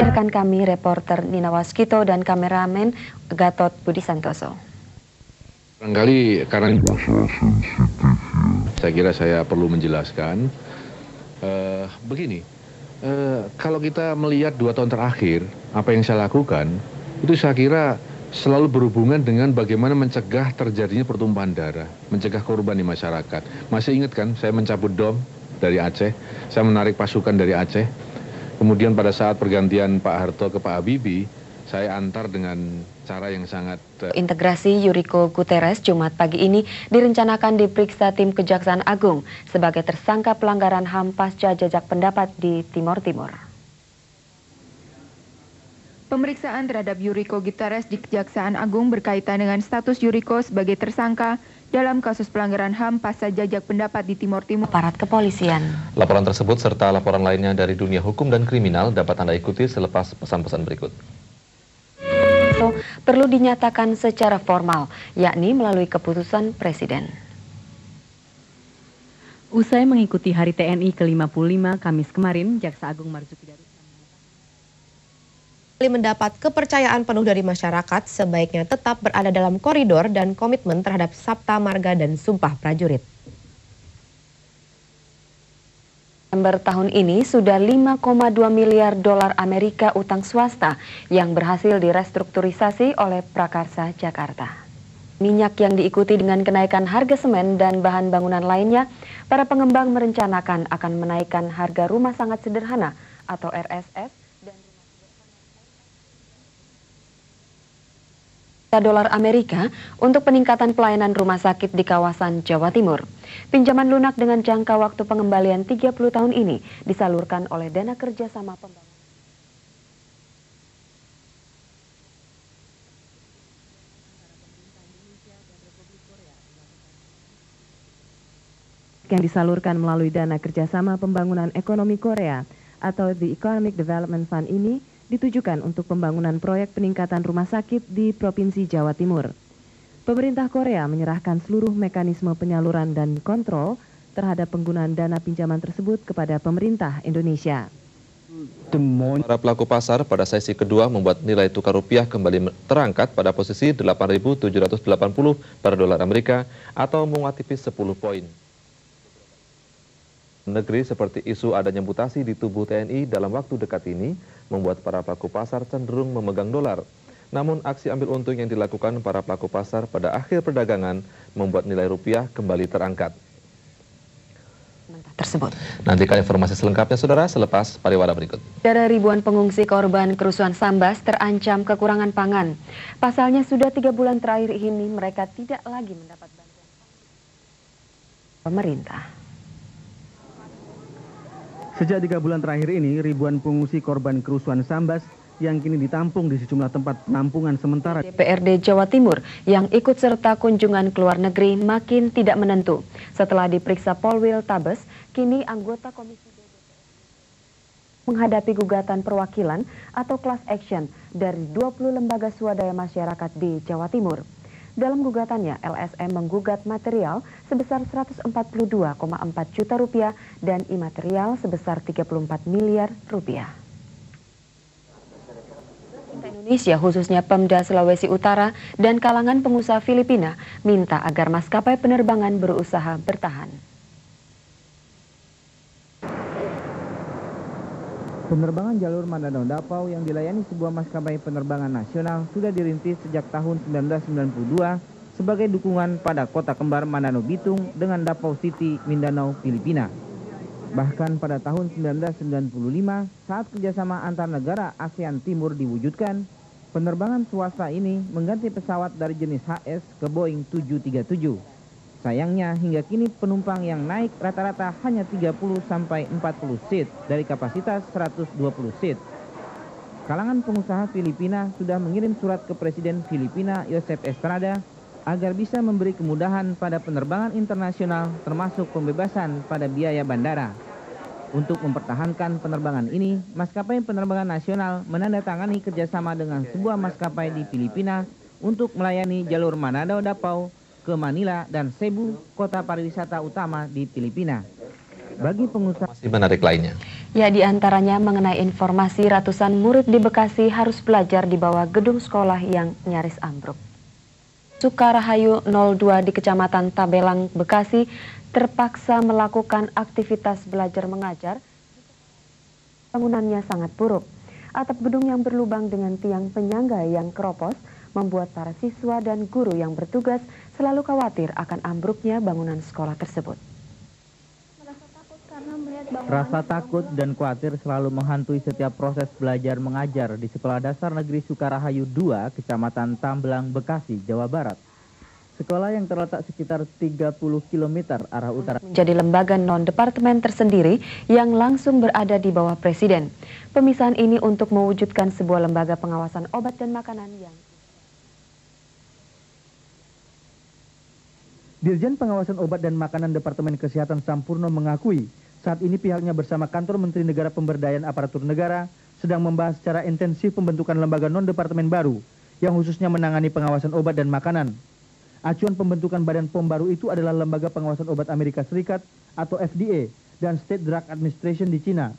rekan kami, reporter Nina Waskito dan kameramen Gatot Budi Santoso. Barangkali karena saya kira saya perlu menjelaskan begini, kalau kita melihat 2 tahun terakhir apa yang saya lakukan itu saya kira selalu berhubungan dengan bagaimana mencegah terjadinya pertumpahan darah, mencegah korban di masyarakat. Masih ingat kan saya mencabut dom dari Aceh, saya menarik pasukan dari Aceh, kemudian pada saat pergantian Pak Harto ke Pak Habibie saya antar dengan cara yang sangat... Integrasi Yuriko Guterres Jumat pagi ini direncanakan diperiksa tim Kejaksaan Agung sebagai tersangka pelanggaran HAM pasca jajak pendapat di Timor Timur. Pemeriksaan terhadap Yuriko Guterres di Kejaksaan Agung berkaitan dengan status Yuriko sebagai tersangka dalam kasus pelanggaran HAM pasca jajak pendapat di Timor Timur. Aparat kepolisian. Laporan tersebut serta laporan lainnya dari dunia hukum dan kriminal dapat Anda ikuti selepas pesan-pesan berikut. Perlu dinyatakan secara formal, yakni melalui keputusan Presiden. Usai mengikuti Hari TNI ke-55 Kamis kemarin, Jaksa Agung Marzuki Darusman mendapat kepercayaan penuh dari masyarakat, sebaiknya tetap berada dalam koridor dan komitmen terhadap Sabta Marga dan Sumpah Prajurit. Desember tahun ini sudah 5,2 miliar dolar Amerika utang swasta yang berhasil direstrukturisasi oleh Prakarsa Jakarta. Minyak yang diikuti dengan kenaikan harga semen dan bahan bangunan lainnya, para pengembang merencanakan akan menaikkan harga rumah sangat sederhana atau RSS dan dolar Amerika untuk peningkatan pelayanan rumah sakit di kawasan Jawa Timur. Pinjaman lunak dengan jangka waktu pengembalian 30 tahun ini disalurkan oleh Dana Kerjasama Pembangunan yang disalurkan melalui Dana Kerjasama Pembangunan Ekonomi Korea atau The Economic Development Fund ini ditujukan untuk pembangunan proyek peningkatan rumah sakit di Provinsi Jawa Timur. Pemerintah Korea menyerahkan seluruh mekanisme penyaluran dan kontrol terhadap penggunaan dana pinjaman tersebut kepada pemerintah Indonesia. Para pelaku pasar pada sesi kedua membuat nilai tukar rupiah kembali terangkat pada posisi 8.780 per dolar Amerika atau menguat tipis 10 poin. Negeri seperti isu adanya mutasi di tubuh TNI dalam waktu dekat ini membuat para pelaku pasar cenderung memegang dolar. Namun aksi ambil untung yang dilakukan para pelaku pasar pada akhir perdagangan membuat nilai rupiah kembali terangkat. Nantikan informasi selengkapnya saudara selepas pariwara berikut. Dari ribuan pengungsi korban kerusuhan Sambas terancam kekurangan pangan. Pasalnya sudah 3 bulan terakhir ini mereka tidak lagi mendapat bantuan pemerintah. Sejak 3 bulan terakhir ini, ribuan pengungsi korban kerusuhan Sambas yang kini ditampung di sejumlah tempat penampungan sementara DPRD Jawa Timur yang ikut serta kunjungan ke luar negeri makin tidak menentu. Setelah diperiksa Polwil Tabes, kini anggota Komisi menghadapi gugatan perwakilan atau class action dari 20 lembaga swadaya masyarakat di Jawa Timur. Dalam gugatannya, LSM menggugat material sebesar 142,4 juta rupiah dan imaterial sebesar 34 miliar rupiah. Indonesia khususnya Pemda Sulawesi Utara dan kalangan pengusaha Filipina minta agar maskapai penerbangan berusaha bertahan. Penerbangan jalur Manado-Dapau yang dilayani sebuah maskapai penerbangan nasional sudah dirintis sejak tahun 1992 sebagai dukungan pada kota kembar Manado Bitung dengan Davao City, Mindanao, Filipina. Bahkan pada tahun 1995 saat kerjasama antar negara ASEAN Timur diwujudkan, penerbangan swasta ini mengganti pesawat dari jenis HS ke Boeing 737. Sayangnya hingga kini penumpang yang naik rata-rata hanya 30-40 seat dari kapasitas 120 seat. Kalangan pengusaha Filipina sudah mengirim surat ke Presiden Filipina Joseph Estrada agar bisa memberi kemudahan pada penerbangan internasional termasuk pembebasan pada biaya bandara. Untuk mempertahankan penerbangan ini, maskapai penerbangan nasional menandatangani kerjasama dengan sebuah maskapai di Filipina untuk melayani jalur Manado-Dapau ke Manila dan Cebu, kota pariwisata utama di Filipina. Bagi pengusaha masih menarik lainnya. Ya, di antaranya mengenai informasi ratusan murid di Bekasi harus belajar di bawah gedung sekolah yang nyaris ambruk. Sukarahayu 02 di Kecamatan Tabelang, Bekasi terpaksa melakukan aktivitas belajar mengajar. Bangunannya sangat buruk. Atap gedung yang berlubang dengan tiang penyangga yang keropos membuat para siswa dan guru yang bertugas selalu khawatir akan ambruknya bangunan sekolah tersebut. Rasa takut dan khawatir selalu menghantui setiap proses belajar mengajar di Sekolah Dasar Negeri Sukarahayu 2, Kecamatan Tambelang, Bekasi, Jawa Barat. Sekolah yang terletak sekitar 30 km arah utara Menjadi lembaga non-departemen tersendiri yang langsung berada di bawah Presiden. Pemisahan ini untuk mewujudkan sebuah lembaga pengawasan obat dan makanan yang... Dirjen Pengawasan Obat dan Makanan Departemen Kesehatan Sampurno mengakui saat ini pihaknya bersama Kantor Menteri Negara Pemberdayaan Aparatur Negara sedang membahas secara intensif pembentukan lembaga non-departemen baru yang khususnya menangani pengawasan obat dan makanan. Acuan pembentukan Badan POM baru itu adalah Lembaga Pengawasan Obat Amerika Serikat atau FDA dan State Drug Administration di Cina.